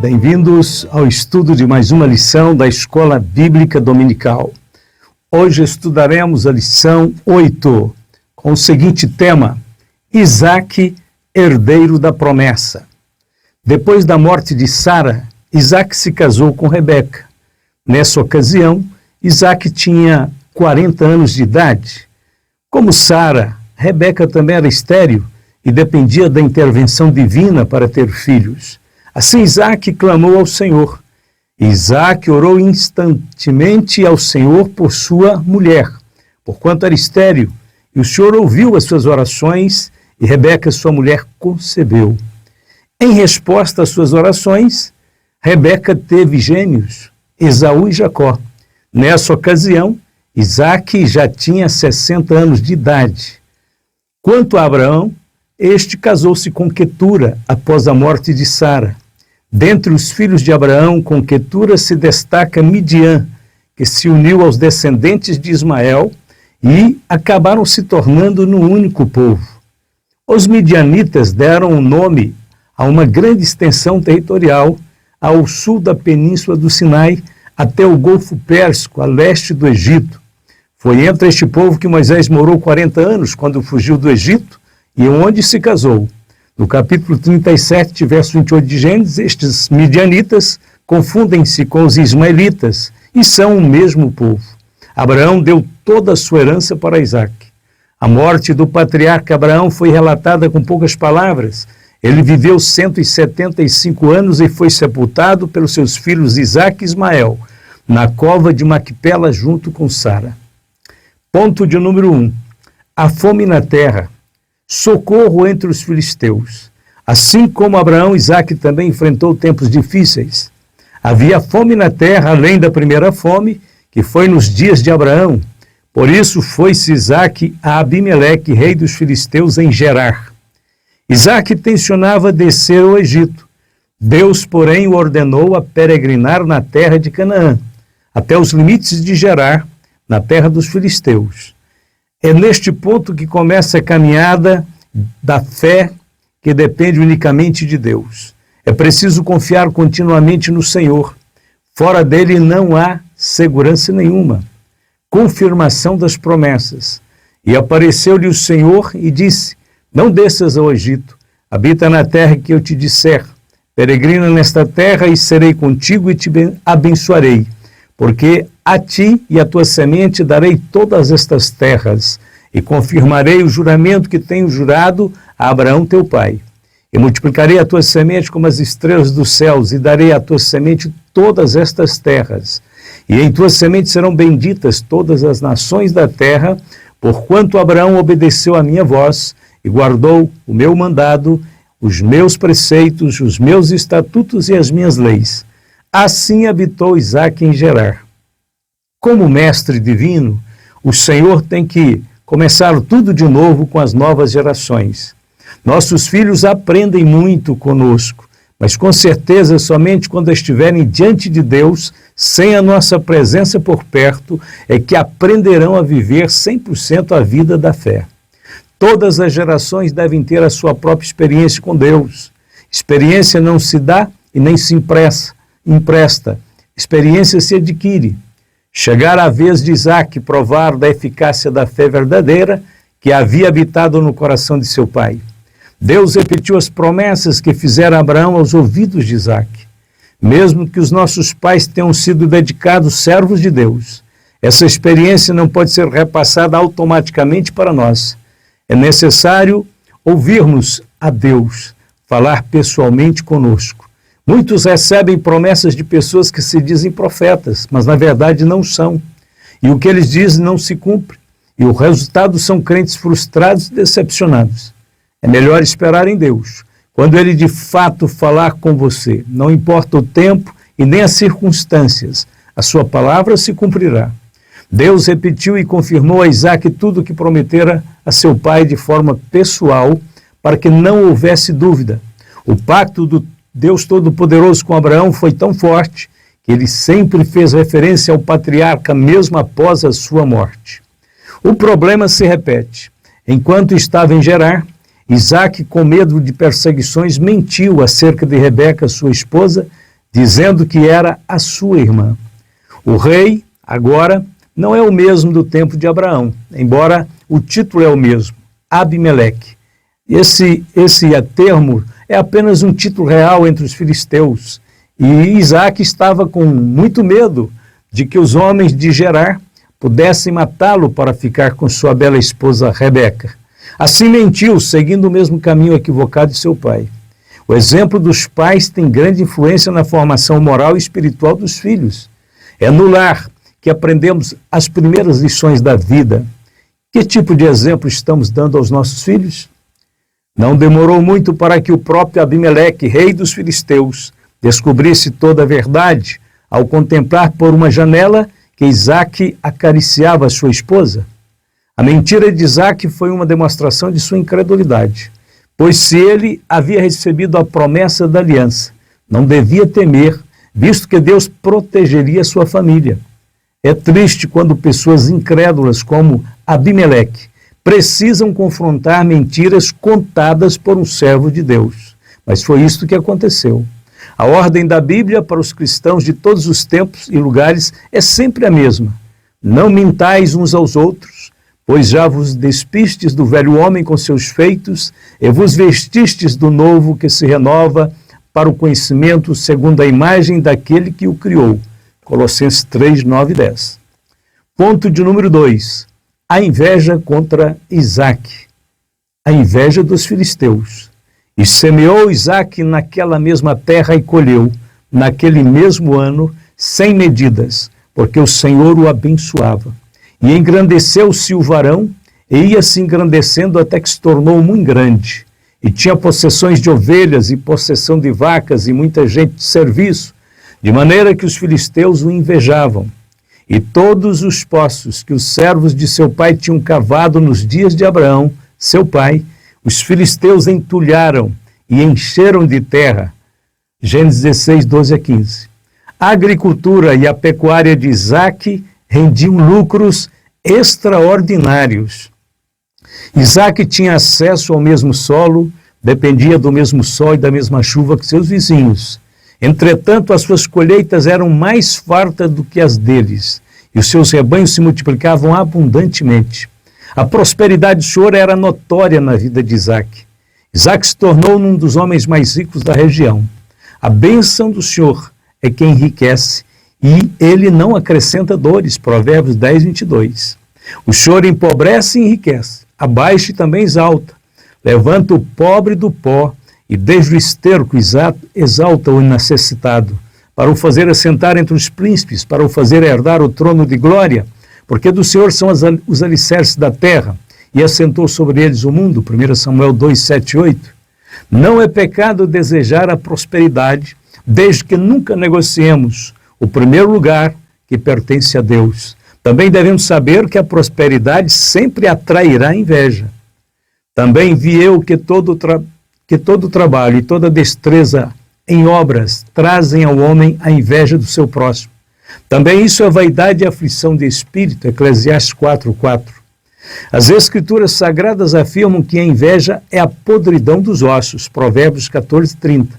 Bem-vindos ao estudo de mais uma lição da Escola Bíblica Dominical. Hoje estudaremos a lição 8, com o seguinte tema: Isaque, herdeiro da promessa. Depois da morte de Sara, Isaque se casou com Rebeca. Nessa ocasião, Isaque tinha 40 anos de idade. Como Sara, Rebeca também era estéril e dependia da intervenção divina para ter filhos. Assim Isaque clamou ao Senhor. Isaque orou instantemente ao Senhor por sua mulher, porquanto era estéril, e o Senhor ouviu as suas orações, e Rebeca, sua mulher, concebeu. Em resposta às suas orações, Rebeca teve gêmeos, Esaú e Jacó. Nessa ocasião, Isaque já tinha 60 anos de idade. Quanto a Abraão, este casou-se com Quetura após a morte de Sara. Dentre os filhos de Abraão, com Quetura se destaca Midian, que se uniu aos descendentes de Ismael e acabaram se tornando num único povo. Os midianitas deram o nome a uma grande extensão territorial ao sul da península do Sinai até o Golfo Pérsico, a leste do Egito. Foi entre este povo que Moisés morou 40 anos quando fugiu do Egito e onde se casou. No capítulo 37, verso 28 de Gênesis, estes midianitas confundem-se com os ismaelitas e são o mesmo povo. Abraão deu toda a sua herança para Isaque. A morte do patriarca Abraão foi relatada com poucas palavras. Ele viveu 175 anos e foi sepultado pelos seus filhos Isaque e Ismael, na cova de Maquipela junto com Sara. Ponto de número 1. A fome na terra. Socorro entre os filisteus. Assim como Abraão, Isaque também enfrentou tempos difíceis. Havia fome na terra, além da primeira fome, que foi nos dias de Abraão. Por isso foi-se Isaque a Abimeleque, rei dos filisteus, em Gerar. Isaque tencionava descer ao Egito. Deus, porém, o ordenou a peregrinar na terra de Canaã, até os limites de Gerar, na terra dos filisteus. É neste ponto que começa a caminhada da fé que depende unicamente de Deus. É preciso confiar continuamente no Senhor. Fora dele não há segurança nenhuma. Confirmação das promessas. E apareceu-lhe o Senhor e disse: não desças ao Egito, habita na terra que eu te disser. Peregrina nesta terra e serei contigo e te abençoarei, porque a ti e à tua semente darei todas estas terras, e confirmarei o juramento que tenho jurado a Abraão teu pai. E multiplicarei a tua semente como as estrelas dos céus, e darei à tua semente todas estas terras. E em tua semente serão benditas todas as nações da terra, porquanto Abraão obedeceu à minha voz, e guardou o meu mandado, os meus preceitos, os meus estatutos e as minhas leis. Assim habitou Isaque em Gerar. Como mestre divino, o Senhor tem que começar tudo de novo com as novas gerações. Nossos filhos aprendem muito conosco, mas com certeza somente quando estiverem diante de Deus, sem a nossa presença por perto, é que aprenderão a viver 100% a vida da fé. Todas as gerações devem ter a sua própria experiência com Deus. Experiência não se dá e nem se empresta. Experiência se adquire. Chegar a vez de Isaque provar da eficácia da fé verdadeira que havia habitado no coração de seu pai. Deus repetiu as promessas que fizera Abraão aos ouvidos de Isaque. Mesmo que os nossos pais tenham sido dedicados servos de Deus, essa experiência não pode ser repassada automaticamente para nós. É necessário ouvirmos a Deus, falar pessoalmente conosco. Muitos recebem promessas de pessoas que se dizem profetas, mas na verdade não são. E o que eles dizem não se cumpre. E o resultado são crentes frustrados e decepcionados. É melhor esperar em Deus, quando Ele de fato falar com você. Não importa o tempo e nem as circunstâncias, a sua palavra se cumprirá. Deus repetiu e confirmou a Isaque tudo o que prometera a seu pai de forma pessoal, para que não houvesse dúvida. O pacto do Deus Todo-Poderoso com Abraão foi tão forte que ele sempre fez referência ao patriarca mesmo após a sua morte. O problema se repete. Enquanto estava em Gerar, Isaque, com medo de perseguições, mentiu acerca de Rebeca, sua esposa, dizendo que era a sua irmã. O rei, agora, não é o mesmo do tempo de Abraão, embora o título é o mesmo, Abimeleque. Esse termo é apenas um título real entre os filisteus. E Isaac estava com muito medo de que os homens de Gerar pudessem matá-lo para ficar com sua bela esposa Rebeca. Assim mentiu, seguindo o mesmo caminho equivocado de seu pai. O exemplo dos pais tem grande influência na formação moral e espiritual dos filhos. É no lar que aprendemos as primeiras lições da vida. Que tipo de exemplo estamos dando aos nossos filhos? Não demorou muito para que o próprio Abimeleque, rei dos filisteus, descobrisse toda a verdade ao contemplar por uma janela que Isaac acariciava a sua esposa. A mentira de Isaac foi uma demonstração de sua incredulidade, pois se ele havia recebido a promessa da aliança, não devia temer, visto que Deus protegeria sua família. É triste quando pessoas incrédulas como Abimeleque precisam confrontar mentiras contadas por um servo de Deus. Mas foi isso que aconteceu. A ordem da Bíblia para os cristãos de todos os tempos e lugares é sempre a mesma. Não mintais uns aos outros, pois já vos despistes do velho homem com seus feitos e vos vestistes do novo que se renova para o conhecimento segundo a imagem daquele que o criou. Colossenses 3, 9 e 10. Ponto de número 2. A inveja contra Isaac. A inveja dos filisteus. E semeou Isaac naquela mesma terra e colheu, naquele mesmo ano, 100 medidas, porque o Senhor o abençoava. E engrandeceu-se o varão, e ia se engrandecendo até que se tornou muito grande. E tinha possessões de ovelhas e possessão de vacas e muita gente de serviço, de maneira que os filisteus o invejavam. E todos os poços que os servos de seu pai tinham cavado nos dias de Abraão, seu pai, os filisteus entulharam e encheram de terra. Gênesis 16, 12 a 15. A agricultura e a pecuária de Isaac rendiam lucros extraordinários. Isaac tinha acesso ao mesmo solo, dependia do mesmo sol e da mesma chuva que seus vizinhos. Entretanto, as suas colheitas eram mais fartas do que as deles, e os seus rebanhos se multiplicavam abundantemente. A prosperidade do Senhor era notória na vida de Isaac. Isaac se tornou um dos homens mais ricos da região. A bênção do Senhor é quem enriquece, e ele não acrescenta dores. Provérbios 10, 22. O Senhor empobrece e enriquece, abaixa e também exalta. Levanta o pobre do pó, e desde o esterco exalta o necessitado, para o fazer assentar entre os príncipes, para o fazer herdar o trono de glória, porque do Senhor são os alicerces da terra, e assentou sobre eles o mundo. 1 Samuel 2, 7 e 8. Não é pecado desejar a prosperidade, desde que nunca negociemos o primeiro lugar que pertence a Deus. Também devemos saber que a prosperidade sempre atrairá inveja. Também vi eu que todo trabalho e toda destreza em obras trazem ao homem a inveja do seu próximo. Também isso é vaidade e aflição de espírito, Eclesiastes 4:4. As Escrituras Sagradas afirmam que a inveja é a podridão dos ossos, Provérbios 14:30.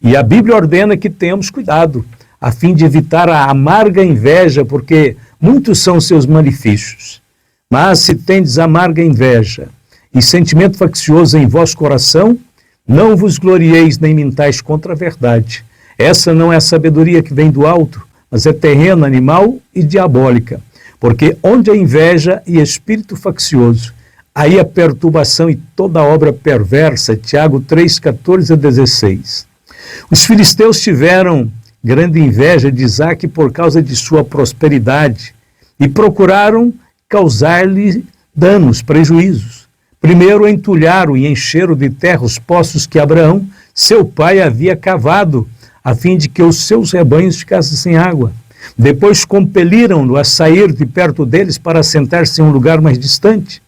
E a Bíblia ordena que tenhamos cuidado, a fim de evitar a amarga inveja, porque muitos são seus malefícios. Mas se tendes amarga inveja e sentimento faccioso em vosso coração, não vos glorieis nem mintais contra a verdade. Essa não é a sabedoria que vem do alto, mas é terrena, animal e diabólica. Porque onde há inveja e espírito faccioso, aí a perturbação e toda obra perversa. Tiago 3, 14 a 16. Os filisteus tiveram grande inveja de Isaac por causa de sua prosperidade e procuraram causar-lhe danos, prejuízos. Primeiro entulharam e encheram de terra os poços que Abraão, seu pai, havia cavado, a fim de que os seus rebanhos ficassem sem água. Depois compeliram-no a sair de perto deles para assentar-se em um lugar mais distante.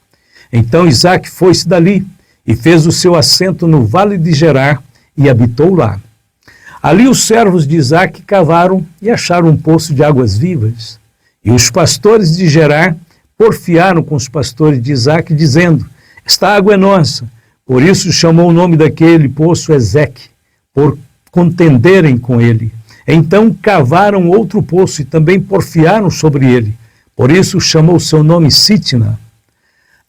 Então Isaac foi-se dali e fez o seu assento no vale de Gerar e habitou lá. Ali os servos de Isaac cavaram e acharam um poço de águas vivas. E os pastores de Gerar porfiaram com os pastores de Isaac, dizendo: esta água é nossa. Por isso chamou o nome daquele poço Ezeque, por contenderem com ele. Então cavaram outro poço e também porfiaram sobre ele. Por isso chamou seu nome Sitna.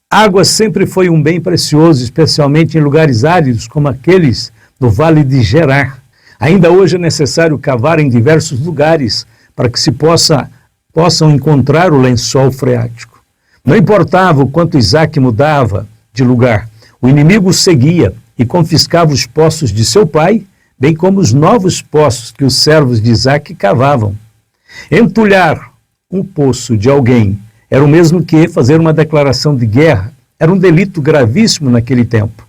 Água sempre foi um bem precioso, especialmente em lugares áridos, como aqueles do Vale de Gerar. Ainda hoje é necessário cavar em diversos lugares para que se possam encontrar o lençol freático. Não importava o quanto Isaac mudava de lugar, o inimigo o seguia e confiscava os poços de seu pai, bem como os novos poços que os servos de Isaac cavavam. Entulhar um poço de alguém era o mesmo que fazer uma declaração de guerra. Era um delito gravíssimo naquele tempo.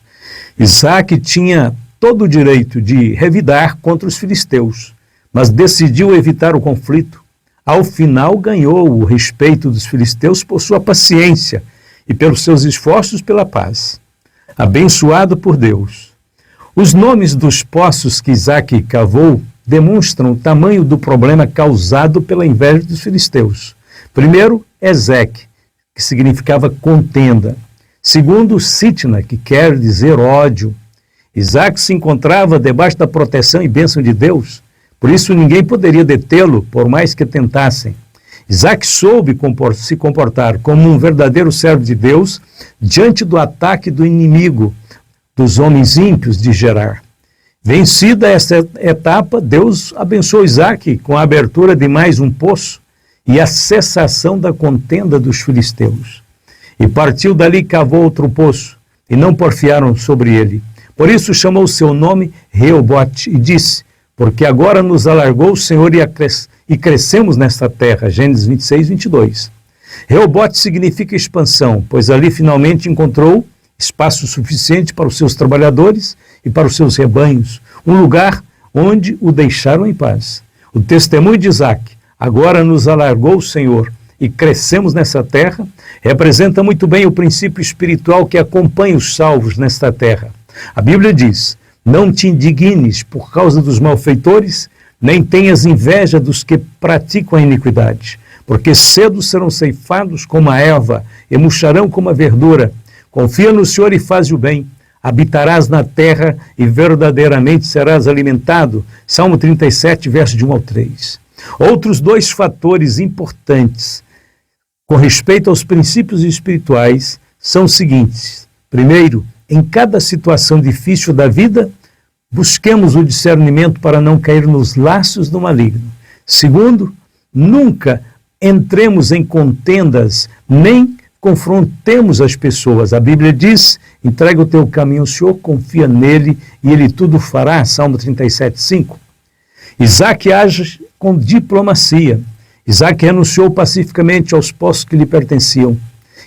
Isaac tinha todo o direito de revidar contra os filisteus, mas decidiu evitar o conflito. Ao final, ganhou o respeito dos filisteus por sua paciência e pelos seus esforços pela paz. Abençoado por Deus. Os nomes dos poços que Isaac cavou demonstram o tamanho do problema causado pela inveja dos filisteus. Primeiro, Ezeque, que significava contenda. Segundo, Sitna, que quer dizer ódio. Isaac se encontrava debaixo da proteção e bênção de Deus, por isso ninguém poderia detê-lo, por mais que tentassem. Isaac soube se comportar como um verdadeiro servo de Deus diante do ataque do inimigo, dos homens ímpios de Gerar. Vencida essa etapa, Deus abençoou Isaac com a abertura de mais um poço e a cessação da contenda dos filisteus. E partiu dali e cavou outro poço, e não porfiaram sobre ele. Por isso chamou seu nome Reobote e disse: porque agora nos alargou o Senhor e crescemos nesta terra. Gênesis 26, 22. Reobote significa expansão, pois ali finalmente encontrou espaço suficiente para os seus trabalhadores e para os seus rebanhos, um lugar onde o deixaram em paz. O testemunho de Isaac, agora nos alargou o Senhor e crescemos nessa terra, representa muito bem o princípio espiritual que acompanha os salvos nesta terra. A Bíblia diz: não te indignes por causa dos malfeitores, nem tenhas inveja dos que praticam a iniquidade, porque cedo serão ceifados como a erva e murcharão como a verdura. Confia no Senhor e faz o bem, habitarás na terra e verdadeiramente serás alimentado. Salmo 37, verso de 1 ao 3. Outros dois fatores importantes com respeito aos princípios espirituais são os seguintes. Primeiro, em cada situação difícil da vida, busquemos o discernimento para não cair nos laços do maligno. Segundo, nunca entremos em contendas, nem confrontemos as pessoas. A Bíblia diz: entrega o teu caminho ao Senhor, confia nele e ele tudo fará. Salmo 37, 5. Isaac age com diplomacia. Isaac renunciou pacificamente aos postos que lhe pertenciam.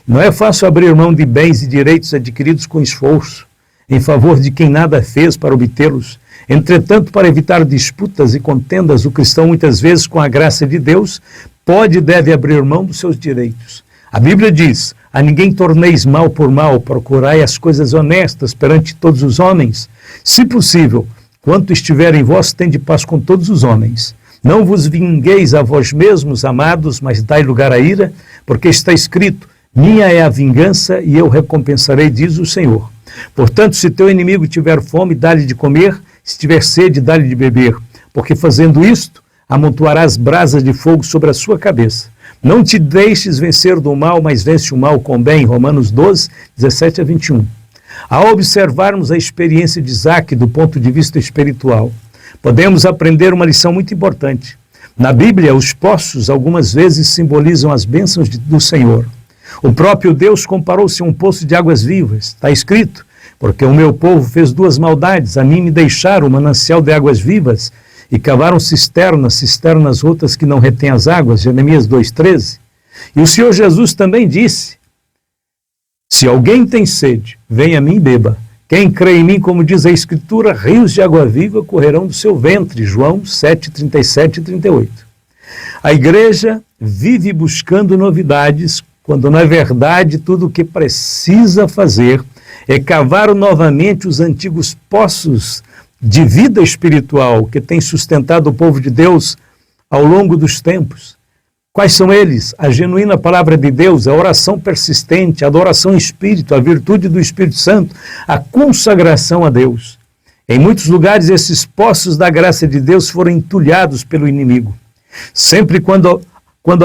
Não é fácil abrir mão de bens e direitos adquiridos com esforço, em favor de quem nada fez para obtê-los. Entretanto, para evitar disputas e contendas, o cristão, muitas vezes, com a graça de Deus, pode e deve abrir mão dos seus direitos. A Bíblia diz: a ninguém torneis mal por mal, procurai as coisas honestas perante todos os homens. Se possível, quanto estiver em vós, tende paz com todos os homens. Não vos vingueis a vós mesmos, amados, mas dai lugar à ira, porque está escrito: minha é a vingança e eu recompensarei, diz o Senhor. Portanto, se teu inimigo tiver fome, dá-lhe de comer, se tiver sede, dá-lhe de beber, porque fazendo isto, amontoarás brasas de fogo sobre a sua cabeça. Não te deixes vencer do mal, mas vence o mal com bem. Romanos 12, 17 a 21. Ao observarmos a experiência de Isaac do ponto de vista espiritual, podemos aprender uma lição muito importante. Na Bíblia, os poços algumas vezes simbolizam as bênçãos do Senhor. O próprio Deus comparou-se a um poço de águas vivas. Está escrito: porque o meu povo fez duas maldades, a mim me deixaram o manancial de águas vivas e cavaram cisternas rotas que não retêm as águas. Jeremias 2,13. E o Senhor Jesus também disse: se alguém tem sede, venha a mim e beba. Quem crê em mim, como diz a Escritura, rios de água viva correrão do seu ventre. João 7, 37 e 38. A igreja vive buscando novidades, quando na verdade tudo o que precisa fazer é cavar novamente os antigos poços de vida espiritual que tem sustentado o povo de Deus ao longo dos tempos. Quais são eles? A genuína palavra de Deus, a oração persistente, a adoração em espírito, a virtude do Espírito Santo, a consagração a Deus. Em muitos lugares, esses poços da graça de Deus foram entulhados pelo inimigo. Sempre quando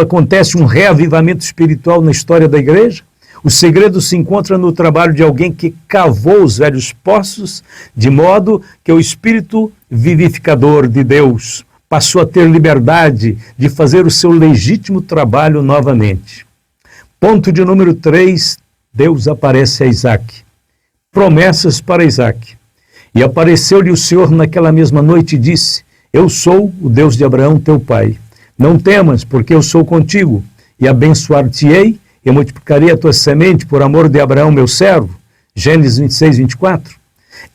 acontece um reavivamento espiritual na história da igreja, o segredo se encontra no trabalho de alguém que cavou os velhos poços, de modo que o Espírito vivificador de Deus passou a ter liberdade de fazer o seu legítimo trabalho novamente. Ponto de número 3, Deus aparece a Isaac. Promessas para Isaac. E apareceu-lhe o Senhor naquela mesma noite e disse: Eu sou o Deus de Abraão, teu pai. Não temas, porque eu sou contigo, e abençoar-te-ei, e multiplicarei a tua semente por amor de Abraão, meu servo. Gênesis 26, 24.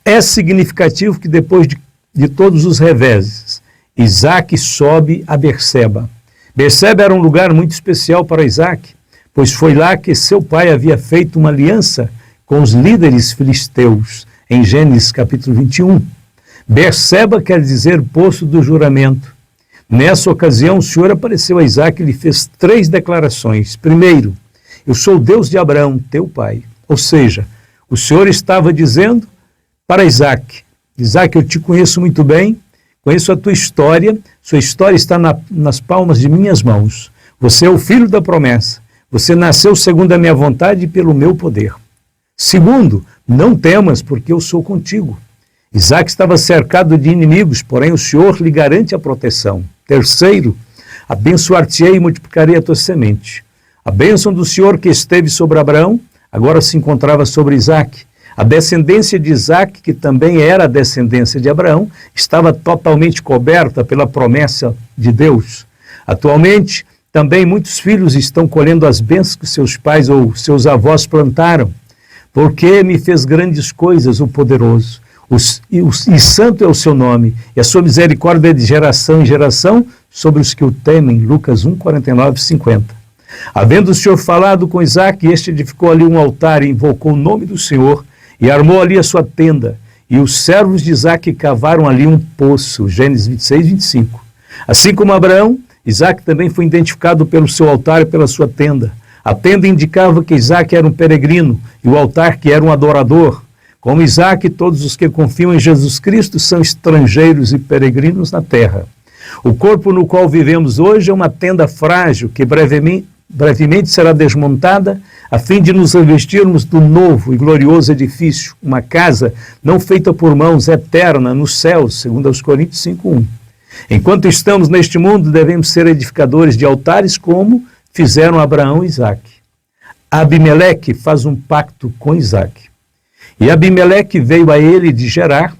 É significativo que depois de todos os reveses, Isaac sobe a Berseba. Berseba era um lugar muito especial para Isaac, pois foi lá que seu pai havia feito uma aliança com os líderes filisteus, em Gênesis capítulo 21. Berseba quer dizer poço do juramento. Nessa ocasião, o Senhor apareceu a Isaac e lhe fez 3 declarações. Primeiro, eu sou o Deus de Abraão, teu pai. Ou seja, o Senhor estava dizendo para Isaac: Isaac, eu te conheço muito bem, conheço a tua história, sua história está nas palmas de minhas mãos. Você é o filho da promessa. Você nasceu segundo a minha vontade e pelo meu poder. Segundo, não temas, porque eu sou contigo. Isaac estava cercado de inimigos, porém o Senhor lhe garante a proteção. Terceiro, abençoar-te-ei e multiplicarei a tua semente. A bênção do Senhor que esteve sobre Abraão, agora se encontrava sobre Isaac. A descendência de Isaac, que também era a descendência de Abraão, estava totalmente coberta pela promessa de Deus. Atualmente, também muitos filhos estão colhendo as bênçãos que seus pais ou seus avós plantaram. Porque me fez grandes coisas o poderoso, e santo é o seu nome, e a sua misericórdia é de geração em geração sobre os que o temem. Lucas 1, 49, 50. Havendo o Senhor falado com Isaac, este edificou ali um altar e invocou o nome do Senhor, e armou ali a sua tenda, e os servos de Isaac cavaram ali um poço. Gênesis 26, 25. Assim como Abraão, Isaac também foi identificado pelo seu altar e pela sua tenda. A tenda indicava que Isaac era um peregrino e o altar que era um adorador. Como Isaac, todos os que confiam em Jesus Cristo são estrangeiros e peregrinos na terra. O corpo no qual vivemos hoje é uma tenda frágil que brevemente será desmontada a fim de nos revestirmos do novo e glorioso edifício, uma casa não feita por mãos, eterna nos céus, segundo aos Coríntios 5:1. Enquanto estamos neste mundo, devemos ser edificadores de altares como fizeram Abraão e Isaac. Abimeleque faz um pacto com Isaac. E Abimeleque veio a ele de Gerar,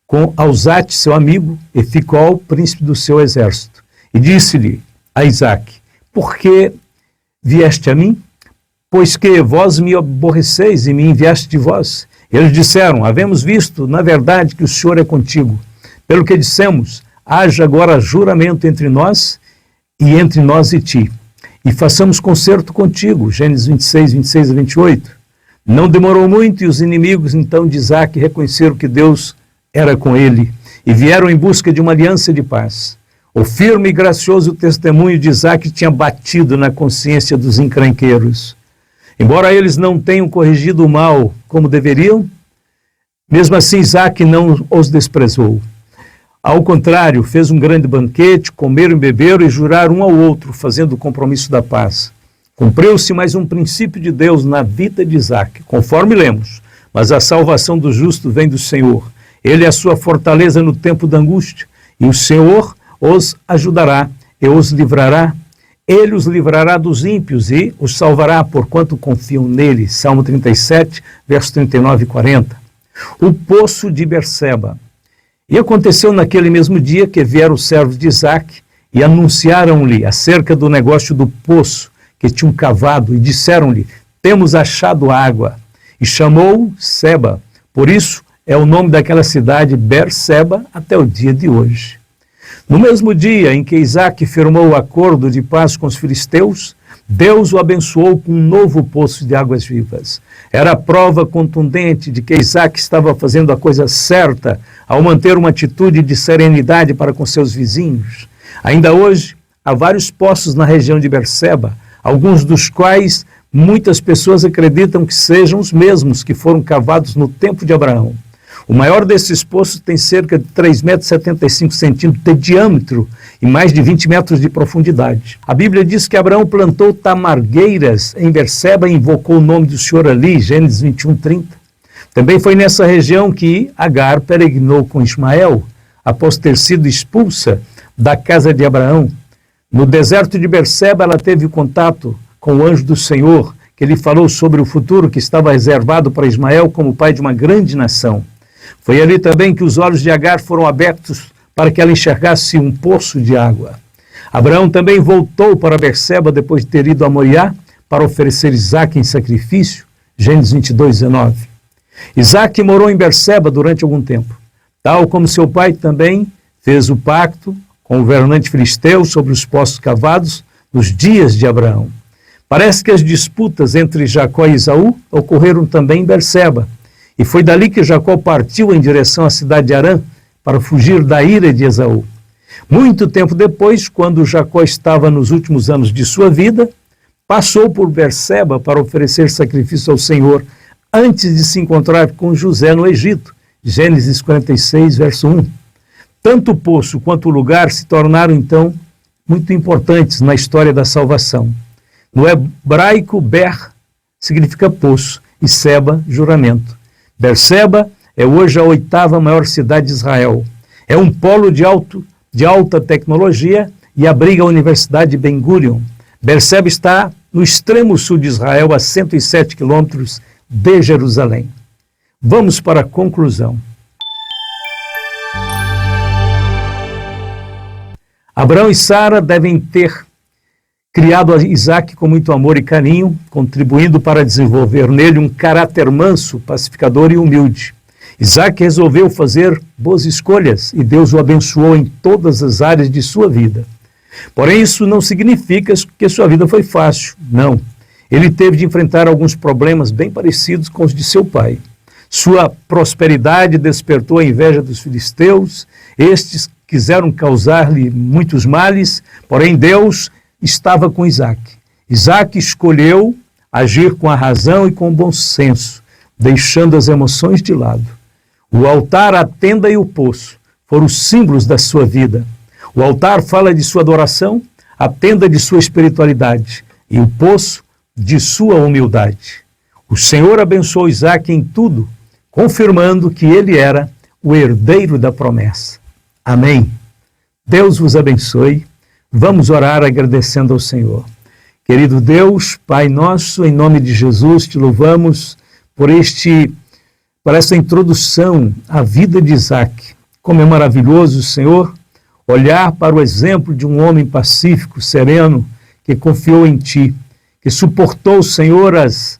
com Auzate, seu amigo, e Ficol, príncipe do seu exército. E disse-lhe a Isaac: Por que vieste a mim? Pois que vós me aborreceis e me enviaste de vós. Eles disseram: Havemos visto, na verdade, que o Senhor é contigo. Pelo que dissemos, haja agora juramento entre nós e ti. E façamos concerto contigo. Gênesis 26, 26 a 28. Não demorou muito e os inimigos então de Isaac reconheceram que Deus era com ele e vieram em busca de uma aliança de paz. O firme e gracioso testemunho de Isaac tinha batido na consciência dos encrenqueiros. Embora eles não tenham corrigido o mal como deveriam, mesmo assim Isaac não os desprezou. Ao contrário, fez um grande banquete, comeram e beberam e juraram um ao outro, fazendo o compromisso da paz. Cumpriu-se mais um princípio de Deus na vida de Isaac, conforme lemos. Mas a salvação do justo vem do Senhor. Ele é a sua fortaleza no tempo da angústia, e o Senhor os ajudará e os livrará. Ele os livrará dos ímpios e os salvará, porquanto confiam nele. Salmo 37, versos 39 e 40. O poço de Berseba. E aconteceu naquele mesmo dia que vieram os servos de Isaac e anunciaram-lhe acerca do negócio do poço que tinham cavado e disseram-lhe: Temos achado água. E chamou Seba. Por isso é o nome daquela cidade Berseba até o dia de hoje. No mesmo dia em que Isaac firmou o acordo de paz com os filisteus, Deus o abençoou com um novo poço de águas vivas. Era a prova contundente de que Isaac estava fazendo a coisa certa ao manter uma atitude de serenidade para com seus vizinhos. Ainda hoje, há vários poços na região de Berseba, alguns dos quais muitas pessoas acreditam que sejam os mesmos que foram cavados no tempo de Abraão. O maior desses poços tem cerca de 3,75 metros de diâmetro e mais de 20 metros de profundidade. A Bíblia diz que Abraão plantou tamargueiras em Berseba e invocou o nome do Senhor ali, Gênesis 21:30. Também foi nessa região que Agar peregrinou com Ismael, após ter sido expulsa da casa de Abraão. No deserto de Berseba, ela teve contato com o anjo do Senhor, que lhe falou sobre o futuro que estava reservado para Ismael como pai de uma grande nação. Foi ali também que os olhos de Agar foram abertos para que ela enxergasse um poço de água. Abraão também voltou para Berseba depois de ter ido a Moriá para oferecer Isaque em sacrifício, Gênesis 22:19. Isaque morou em Berseba durante algum tempo. Tal como seu pai também fez o pacto com o governante filisteu sobre os poços cavados nos dias de Abraão. Parece que as disputas entre Jacó e Esaú ocorreram também em Berseba, e foi dali que Jacó partiu em direção à cidade de Harã para fugir da ira de Esaú. Muito tempo depois, quando Jacó estava nos últimos anos de sua vida, passou por Berseba para oferecer sacrifício ao Senhor antes de se encontrar com José no Egito, Gênesis 46, verso 1. Tanto o poço quanto o lugar se tornaram, então, muito importantes na história da salvação. No hebraico, Ber significa poço e Seba, juramento. Berseba é hoje a 8ª maior cidade de Israel. É um polo de alta tecnologia e abriga a Universidade de Ben Gurion. Berseba está no extremo sul de Israel, a 107 quilômetros de Jerusalém. Vamos para a conclusão. Abraão e Sara devem ter criado Isaque com muito amor e carinho, contribuindo para desenvolver nele um caráter manso, pacificador e humilde. Isaque resolveu fazer boas escolhas e Deus o abençoou em todas as áreas de sua vida. Porém, isso não significa que sua vida foi fácil, não. Ele teve de enfrentar alguns problemas bem parecidos com os de seu pai. Sua prosperidade despertou a inveja dos filisteus. Estes quiseram causar-lhe muitos males, porém Deus estava com Isaque. Isaque escolheu agir com a razão e com o bom senso, deixando as emoções de lado. O altar, a tenda e o poço foram os símbolos da sua vida. O altar fala de sua adoração, a tenda de sua espiritualidade e o poço de sua humildade. O Senhor abençoou Isaque em tudo, confirmando que ele era o herdeiro da promessa. Amém. Deus vos abençoe. Vamos orar agradecendo ao Senhor. Querido Deus, Pai nosso, em nome de Jesus, te louvamos por essa introdução à vida de Isaque. Como é maravilhoso, Senhor, olhar para o exemplo de um homem pacífico, sereno, que confiou em Ti, que suportou, Senhor, as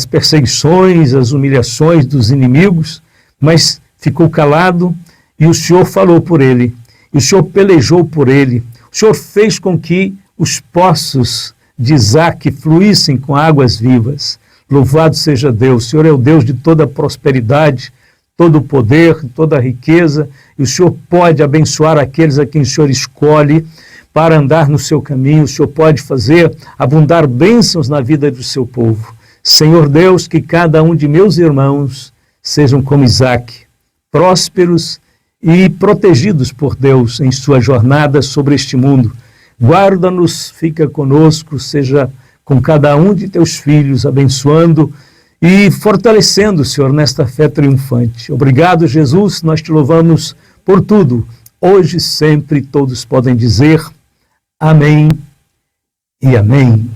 perseguições, as humilhações dos inimigos, mas ficou calado e o Senhor falou por ele, e o Senhor pelejou por ele. O Senhor fez com que os poços de Isaque fluíssem com águas vivas. Louvado seja Deus. O Senhor é o Deus de toda prosperidade, todo o poder, toda a riqueza, e o Senhor pode abençoar aqueles a quem o Senhor escolhe para andar no seu caminho. O Senhor pode fazer abundar bênçãos na vida do seu povo. Senhor Deus, que cada um de meus irmãos sejam como Isaque, prósperos e protegidos por Deus em sua jornada sobre este mundo. Guarda-nos, fica conosco, seja com cada um de teus filhos, abençoando e fortalecendo, Senhor, nesta fé triunfante. Obrigado, Jesus, nós te louvamos por tudo. Hoje, sempre, todos podem dizer amém e amém.